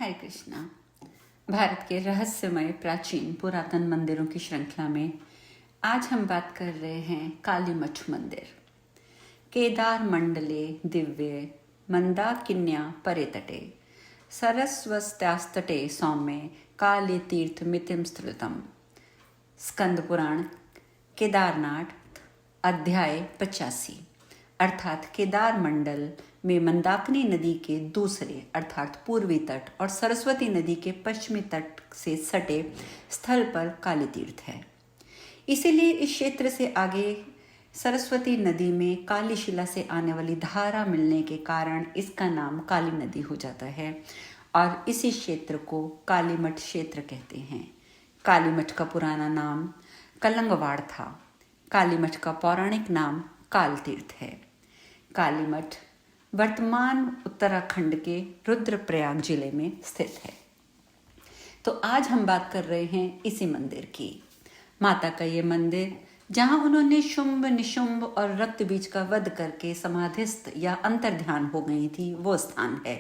हरे कृष्णा। भारत के रहस्यमय प्राचीन पुरातन मंदिरों की श्रृंखला में आज हम बात कर रहे हैं कालीमठ मंदिर। केदार मंडले दिव्ये मंदाकिन्या परे तटे सरस्वत्यास्तटे सौम्ये काली तीर्थ मितिम स्त्रुतम। स्कंद पुराण केदारनाथ अध्याय 85 अर्थात केदार मंडल में मंदाकिनी नदी के दूसरे अर्थात पूर्वी तट और सरस्वती नदी के पश्चिमी तट से सटे स्थल पर काली तीर्थ है। इसीलिए इस क्षेत्र से आगे सरस्वती नदी में काली शिला से आने वाली धारा मिलने के कारण इसका नाम काली नदी हो जाता है और इसी क्षेत्र को कालीमठ क्षेत्र कहते हैं। कालीमठ का पुराना नाम कलंगवाड़ था। कालीमठ का पौराणिक नाम काल तीर्थ है। कालीमठ वर्तमान उत्तराखंड के रुद्रप्रयाग जिले में स्थित है। तो आज हम बात कर रहे हैं इसी मंदिर की। माता का ये मंदिर जहां उन्होंने शुंभ निशुंभ और रक्त बीज का वध करके समाधिस्थ या अंतर्ध्यान हो गई थी, वो स्थान है।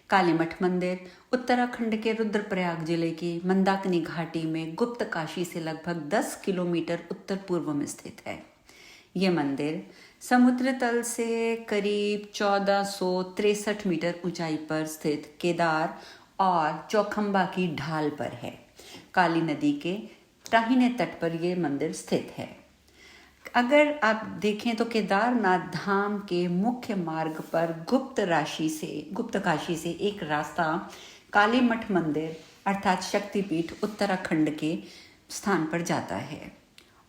कालीमठ मंदिर उत्तराखंड के रुद्रप्रयाग जिले की मंदाकिनी घाटी में गुप्त काशी से लगभग 10 किलोमीटर उत्तर पूर्व में स्थित है। ये मंदिर समुद्र तल से करीब 1463 मीटर ऊंचाई पर स्थित केदार और चौखंबा की ढाल पर है। काली नदी के दाहिने तट पर यह मंदिर स्थित है। अगर आप देखें तो केदारनाथ धाम के मुख्य मार्ग पर गुप्त काशी से एक रास्ता कालीमठ मंदिर अर्थात शक्तिपीठ उत्तराखंड के स्थान पर जाता है।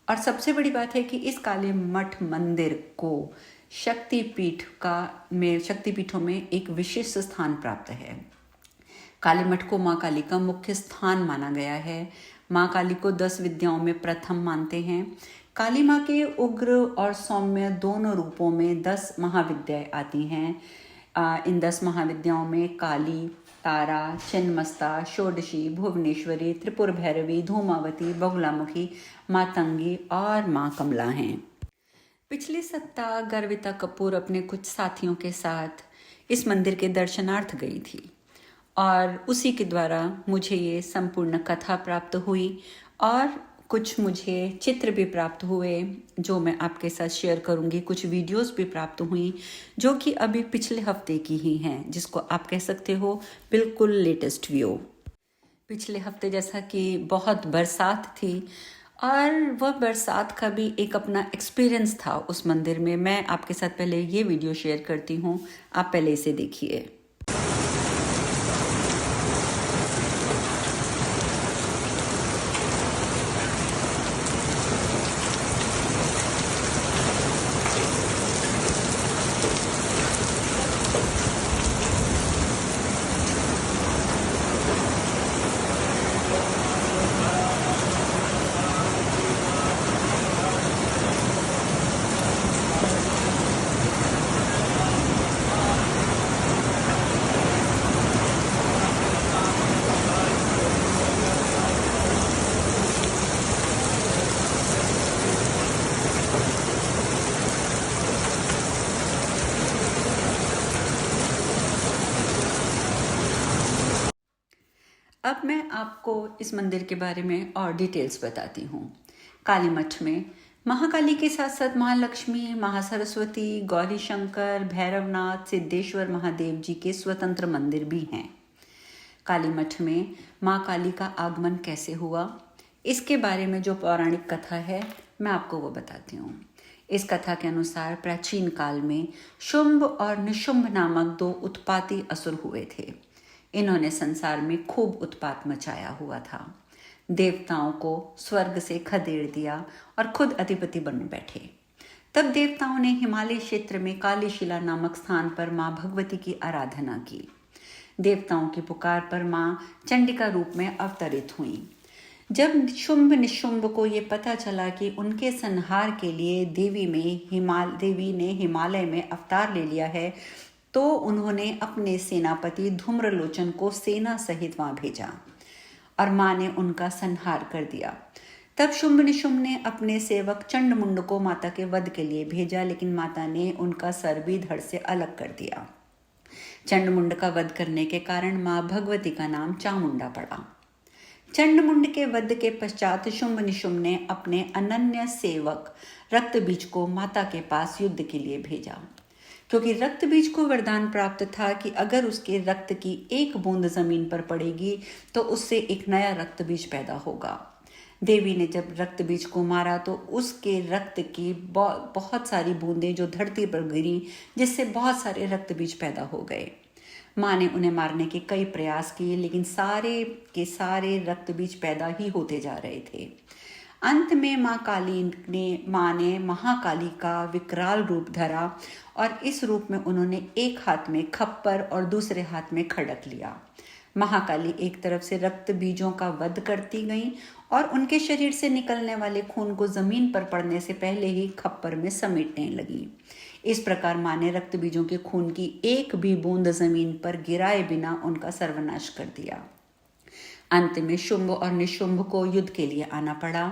और सबसे बड़ी बात है कि इस कालीमठ मंदिर को शक्तिपीठों में एक विशिष्ट स्थान प्राप्त है। कालीमठ को माँ काली का मुख्य स्थान माना गया है। माँ काली को 10 विद्याओं में प्रथम मानते हैं। काली माँ के उग्र और सौम्य दोनों रूपों में 10 महाविद्याएं आती हैं। इन 10 महाविद्याओं में काली, तारा, छिन्नमस्ता, षोडशी, भुवनेश्वरी, त्रिपुर भैरवी, धूमावती, बगुलामुखी, मातंगी और माँ कमला हैं। पिछले सप्ताह गर्विता कपूर अपने कुछ साथियों के साथ इस मंदिर के दर्शनार्थ गई थी और उसी के द्वारा मुझे ये संपूर्ण कथा प्राप्त हुई और कुछ मुझे चित्र भी प्राप्त हुए जो मैं आपके साथ शेयर करूंगी। कुछ वीडियोस भी प्राप्त हुई जो कि अभी पिछले हफ्ते की ही हैं, जिसको आप कह सकते हो बिल्कुल लेटेस्ट व्यू। पिछले हफ्ते जैसा कि बहुत बरसात थी और वह बरसात का भी एक अपना एक्सपीरियंस था उस मंदिर में। मैं आपके साथ पहले ये वीडियो शेयर करती हूँ, आप पहले इसे देखिए। अब मैं आपको इस मंदिर के बारे में और डिटेल्स बताती हूँ। कालीमठ में महाकाली के साथ साथ महालक्ष्मी, महासरस्वती, गौरी शंकर, भैरवनाथ, सिद्धेश्वर महादेव जी के स्वतंत्र मंदिर भी हैं। कालीमठ में माँ काली का आगमन कैसे हुआ, इसके बारे में जो पौराणिक कथा है मैं आपको वो बताती हूँ। इस कथा के अनुसार प्राचीन काल में शुंभ और निशुंभ नामक 2 उत्पाती असुर हुए थे। इन्होंने संसार में खूब उत्पात मचाया हुआ था। देवताओं को स्वर्ग से खदेड़ दिया और खुद अधिपति बन बैठे। तब देवताओं ने हिमालय क्षेत्र में कालीशिला नामक स्थान पर माँ भगवती की आराधना की। देवताओं की पुकार पर माँ चंडिका रूप में अवतरित हुई। जब शुंभ निशुंभ को ये पता चला कि उनके संहार के लिए देवी ने हिमालय में अवतार ले लिया है, तो उन्होंने अपने सेनापति धूम्रलोचन को सेना सहित वहां भेजा और माँ ने उनका संहार कर दिया। तब शुंभ निशुंभ ने अपने सेवक चंडमुंड को माता के वध के लिए भेजा, लेकिन माता ने उनका सर भी धड़ से अलग कर दिया। चंडमुंड का वध करने के कारण माँ भगवती का नाम चामुंडा पड़ा। चंडमुंड के वध के पश्चात शुंभ निशुंभ ने अपने अनन्य सेवक रक्तबीज को माता के पास युद्ध के लिए भेजा, क्योंकि रक्तबीज को वरदान प्राप्त था कि अगर उसके रक्त की एक बूंद जमीन पर पड़ेगी तो उससे एक नया रक्तबीज पैदा होगा। देवी ने जब रक्तबीज को मारा तो उसके रक्त की बहुत सारी बूंदें जो धरती पर गिरी, जिससे बहुत सारे रक्तबीज पैदा हो गए। माँ ने उन्हें मारने के कई प्रयास किए, लेकिन सारे के सारे रक्तबीज पैदा ही होते जा रहे थे। अंत में माँ ने महाकाली का विकराल रूप धरा और इस रूप में उन्होंने एक हाथ में खप्पर और दूसरे हाथ में खड़क लिया। महाकाली एक तरफ से रक्त बीजों का वध करती गईं और उनके शरीर से निकलने वाले खून को जमीन पर पड़ने से पहले ही खप्पर में समेटने लगी। इस प्रकार माँ ने रक्त बीजों के खून की एक भी बूंद जमीन पर गिराए बिना उनका सर्वनाश कर दिया। अंत में शुंभ और निशुंभ को युद्ध के लिए आना पड़ा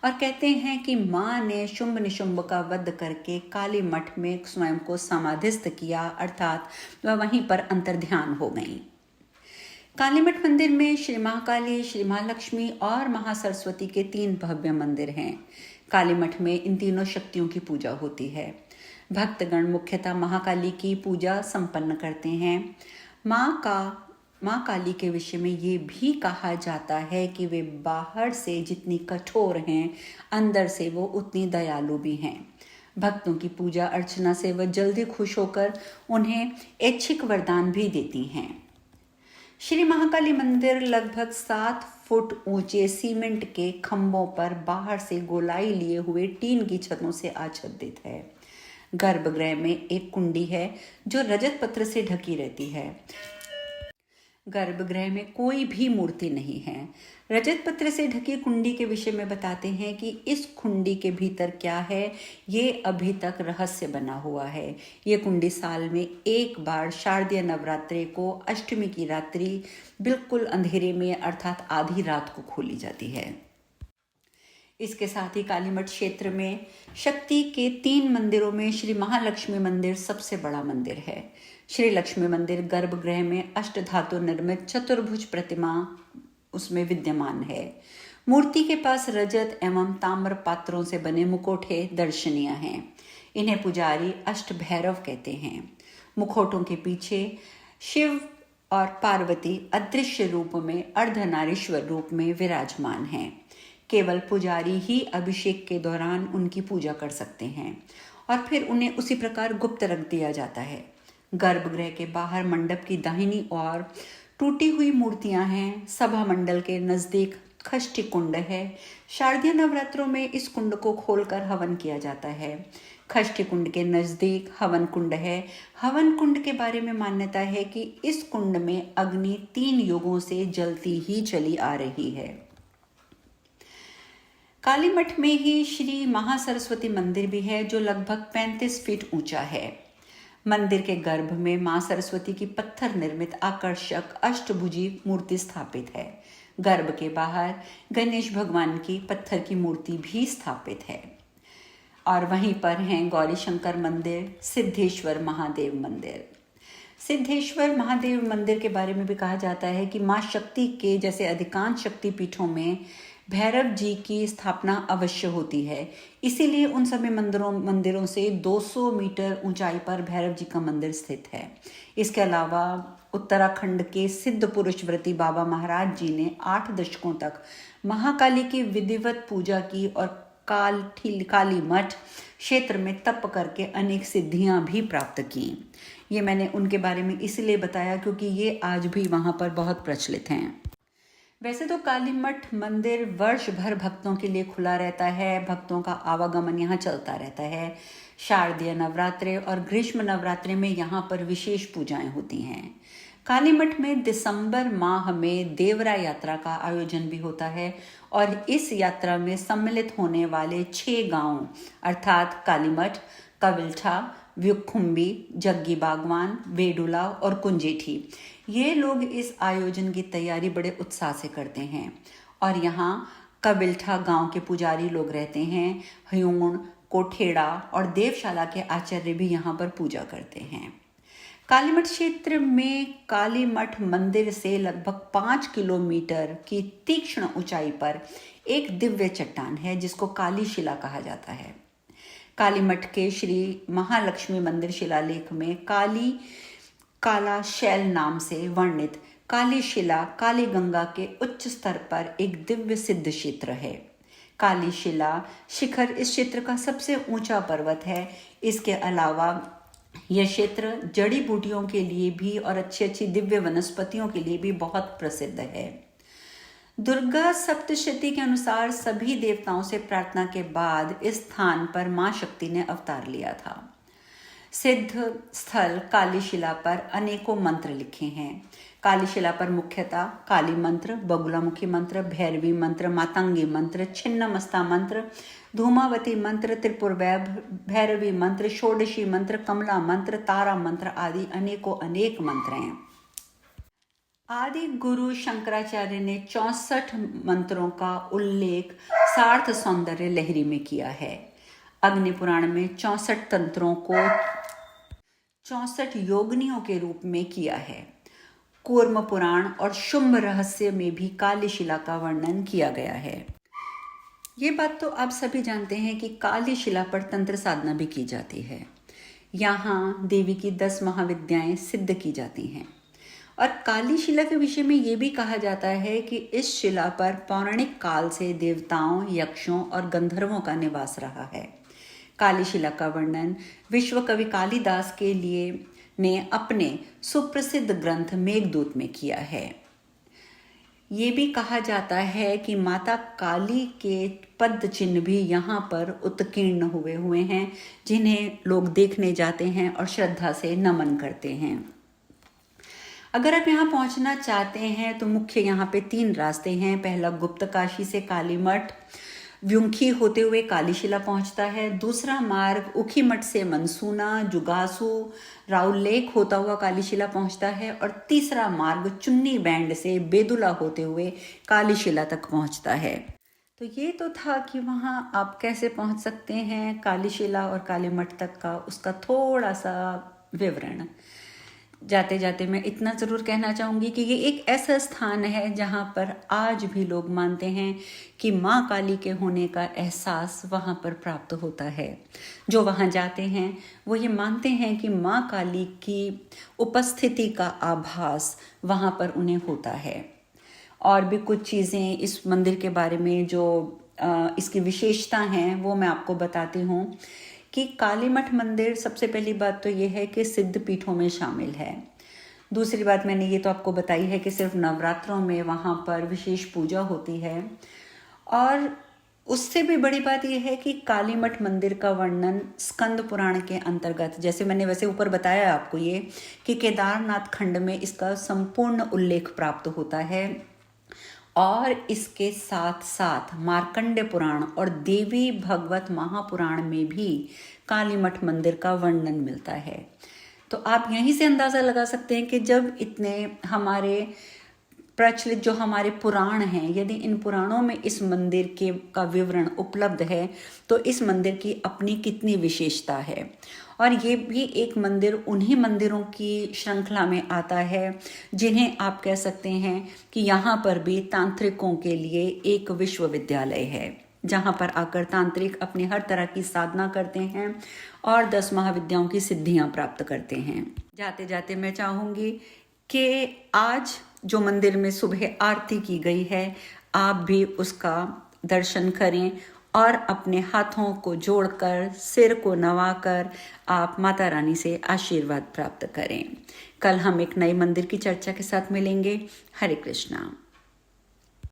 और कहते हैं कि माँ ने शुंभ निशुंभ का वध करके काली मठ में स्वयं को समाधिस्थ किया, अर्थात वह वहीं पर अंतर्ध्यान हो गई। कालीमठ मंदिर में श्री महाकाली, श्री महालक्ष्मी और महासरस्वती के 3 भव्य मंदिर हैं। कालीमठ में इन तीनों शक्तियों की पूजा होती है। भक्तगण मुख्यतः महाकाली की पूजा संपन्न करते हैं। माँ काली के विषय में ये भी कहा जाता है कि वे बाहर से जितनी कठोर हैं, अंदर से वो उतनी दयालु भी हैं। भक्तों की पूजा अर्चना से वह जल्दी खुश होकर उन्हें ऐच्छिक वरदान भी देती हैं। श्री महाकाली मंदिर लगभग 7 फुट ऊंचे सीमेंट के खंभों पर बाहर से गोलाई लिए हुए टीन की छतों से आच्छादित है। गर्भगृह में एक कुंडी है जो रजत पत्र से ढकी रहती है। गर्भगृह में कोई भी मूर्ति नहीं है। रजत पत्र से ढकी कुंडी के विषय में बताते हैं कि इस कुंडी के भीतर क्या है, ये अभी तक रहस्य बना हुआ है। ये कुंडी साल में एक बार शारदीय नवरात्रि को अष्टमी की रात्रि बिल्कुल अंधेरे में अर्थात आधी रात को खोली जाती है। इसके साथ ही कालीमठ क्षेत्र में शक्ति के 3 मंदिरों में श्री महालक्ष्मी मंदिर सबसे बड़ा मंदिर है। श्री लक्ष्मी मंदिर गर्भगृह में अष्टधातु निर्मित चतुर्भुज प्रतिमा उसमें विद्यमान है। मूर्ति के पास रजत एवं ताम्र पात्रों से बने मुखौटे दर्शनीय हैं। इन्हें पुजारी अष्ट भैरव कहते हैं। मुखौटों के पीछे शिव और पार्वती अदृश्य रूप में अर्धनारीश्वर रूप में विराजमान हैं। केवल पुजारी ही अभिषेक के दौरान उनकी पूजा कर सकते हैं और फिर उन्हें उसी प्रकार गुप्त रख दिया जाता है। गर्भगृह के बाहर मंडप की दाहिनी ओर टूटी हुई मूर्तियां हैं। सभा मंडल के नजदीक खष्टी कुंड है। शारदीय नवरात्रों में इस कुंड को खोलकर हवन किया जाता है। खष्टी कुंड के नजदीक हवन कुंड है। हवन कुंड के बारे में मान्यता है कि इस कुंड में अग्नि 3 युगों से जलती ही चली आ रही है। कालीमठ में ही श्री महासरस्वती मंदिर भी है जो लगभग 35 फीट ऊंचा है। मंदिर के गर्भ में मां सरस्वती की पत्थर निर्मित आकर्षक अष्टभुजी मूर्ति स्थापित है। गर्भ के बाहर गणेश भगवान की पत्थर की मूर्ति भी स्थापित है और वहीं पर हैं गौरी शंकर मंदिर, सिद्धेश्वर महादेव मंदिर। सिद्धेश्वर महादेव मंदिर के बारे में भी कहा जाता है कि मां शक्ति के जैसे अधिकांश शक्ति पीठों में भैरव जी की स्थापना अवश्य होती है। इसीलिए उन सभी मंदिरों से 200 मीटर ऊंचाई पर भैरव जी का मंदिर स्थित है। इसके अलावा उत्तराखंड के सिद्ध पुरुष व्रती बाबा महाराज जी ने 8 दशकों तक महाकाली की विधिवत पूजा की और काली मठ क्षेत्र में तप करके अनेक सिद्धियां भी प्राप्त की। ये मैंने उनके बारे में इसलिए बताया क्योंकि ये आज भी वहाँ पर बहुत प्रचलित हैं। वैसे तो कालीमठ मंदिर वर्ष भर भक्तों के लिए खुला रहता है। भक्तों का आवागमन यहाँ चलता रहता है। शारदीय नवरात्रि और ग्रीष्म नवरात्रि में यहाँ पर विशेष पूजाएं होती हैं। कालीमठ में दिसंबर माह में देवरा यात्रा का आयोजन भी होता है और इस यात्रा में सम्मिलित होने वाले 6 गांव अर्थात कालीमठ, कविल्ठा, व्युखुम्बी, जग्गी बागवान, बेडुला और कुंजेठी, ये लोग इस आयोजन की तैयारी बड़े उत्साह से करते हैं और यहाँ कविल्ठा गांव के पुजारी लोग रहते हैं। हयूण, कोठेड़ा और देवशाला के आचार्य भी यहाँ पर पूजा करते हैं। कालीमठ क्षेत्र में कालीमठ मंदिर से लगभग 5 किलोमीटर की तीक्ष्ण ऊंचाई पर एक दिव्य चट्टान है जिसको काली शिला कहा जाता है। कालीमठ के श्री महालक्ष्मी मंदिर शिलालेख में काला शैल नाम से वर्णित काली शिला काली गंगा के उच्च स्तर पर एक दिव्य सिद्ध क्षेत्र है। काली शिला शिखर इस क्षेत्र का सबसे ऊंचा पर्वत है। इसके अलावा यह क्षेत्र जड़ी बूटियों के लिए भी और अच्छी अच्छी दिव्य वनस्पतियों के लिए भी बहुत प्रसिद्ध है। दुर्गा सप्तशती के अनुसार सभी देवताओं से प्रार्थना के बाद इस स्थान पर मां शक्ति ने अवतार लिया था। सिद्ध स्थल काली शिला पर अनेकों मंत्र लिखे हैं। काली शिला पर मुख्यतः काली मंत्र, बगुलामुखी मंत्र, भैरवी मंत्र, मातंगी मंत्र, छिन्नमस्ता मंत्र, धूमावती मंत्र, त्रिपुर भैरवी मंत्र, षोडशी मंत्र, कमला मंत्र, तारा मंत्र आदि अनेक मंत्र हैं। आदि गुरु शंकराचार्य ने 64 मंत्रों का उल्लेख सार्थ सौंदर्य लहरी में किया है। अग्नि पुराण में 64 तंत्रों को 64 योगिनियों के रूप में किया है। कूर्म पुराण और शुंभ रहस्य में भी काली शिला का वर्णन किया गया है। ये बात तो आप सभी जानते हैं कि काली शिला पर तंत्र साधना भी की जाती है। यहाँ देवी की 10 महाविद्याएं सिद्ध की जाती हैं। और काली शिला के विषय में ये भी कहा जाता है कि इस शिला पर पौराणिक काल से देवताओं, यक्षों और गंधर्वों का निवास रहा है। काली शिला का वर्णन विश्व कवि कालिदास के लिए ने अपने सुप्रसिद्ध ग्रंथ मेघदूत में किया है। ये भी कहा जाता है कि माता काली के पद चिन्ह भी यहाँ पर उत्कीर्ण हुए हैं, जिन्हें लोग देखने जाते हैं और श्रद्धा से नमन करते हैं। अगर आप यहाँ पहुँचना चाहते हैं तो मुख्य यहाँ पे 3 रास्ते हैं। पहला गुप्तकाशी से कालीमठ व्युंखी होते हुए काली शिला पहुँचता है। दूसरा मार्ग उखीमठ से मनसूना, जुगासू, राउल लेक होता हुआ काली शिला पहुँचता है। और तीसरा मार्ग चुन्नी बैंड से बेदुला होते हुए काली शिला तक पहुँचता है। तो ये तो था कि वहाँ आप कैसे पहुँच सकते हैं काली शिला और कालीमठ तक का, उसका थोड़ा सा विवरण। जाते जाते मैं इतना ज़रूर कहना चाहूँगी कि ये एक ऐसा स्थान है जहाँ पर आज भी लोग मानते हैं कि माँ काली के होने का एहसास वहाँ पर प्राप्त होता है। जो वहाँ जाते हैं वो ये मानते हैं कि माँ काली की उपस्थिति का आभास वहाँ पर उन्हें होता है। और भी कुछ चीज़ें इस मंदिर के बारे में जो इसकी विशेषता हैं वो मैं आपको बताती हूँ कि कालीमठ मंदिर सबसे पहली बात तो ये है कि सिद्ध पीठों में शामिल है। दूसरी बात मैंने ये तो आपको बताई है कि सिर्फ नवरात्रों में वहाँ पर विशेष पूजा होती है। और उससे भी बड़ी बात यह है कि कालीमठ मंदिर का वर्णन स्कंद पुराण के अंतर्गत, जैसे मैंने वैसे ऊपर बताया आपको ये कि केदारनाथ खंड में इसका संपूर्ण उल्लेख प्राप्त होता है। और इसके साथ साथ मार्कंडेय पुराण और देवी भगवत महापुराण में भी कालीमठ मंदिर का वर्णन मिलता है। तो आप यहीं से अंदाज़ा लगा सकते हैं कि जब इतने हमारे प्रचलित जो हमारे पुराण हैं, यदि इन पुराणों में इस मंदिर का विवरण उपलब्ध है तो इस मंदिर की अपनी कितनी विशेषता है। और ये भी एक मंदिर उन्हीं मंदिरों की श्रृंखला में आता है जिन्हें आप कह सकते हैं कि यहाँ पर भी तांत्रिकों के लिए एक विश्वविद्यालय है, जहाँ पर आकर तांत्रिक अपनी हर तरह की साधना करते हैं और 10 महाविद्याओं की सिद्धियाँ प्राप्त करते हैं। जाते जाते मैं चाहूँगी कि आज जो मंदिर में सुबह आरती की गई है, आप भी उसका दर्शन करें और अपने हाथों को जोड़कर, सिर को नवाकर आप माता रानी से आशीर्वाद प्राप्त करें। कल हम एक नए मंदिर की चर्चा के साथ मिलेंगे। हरे कृष्णा।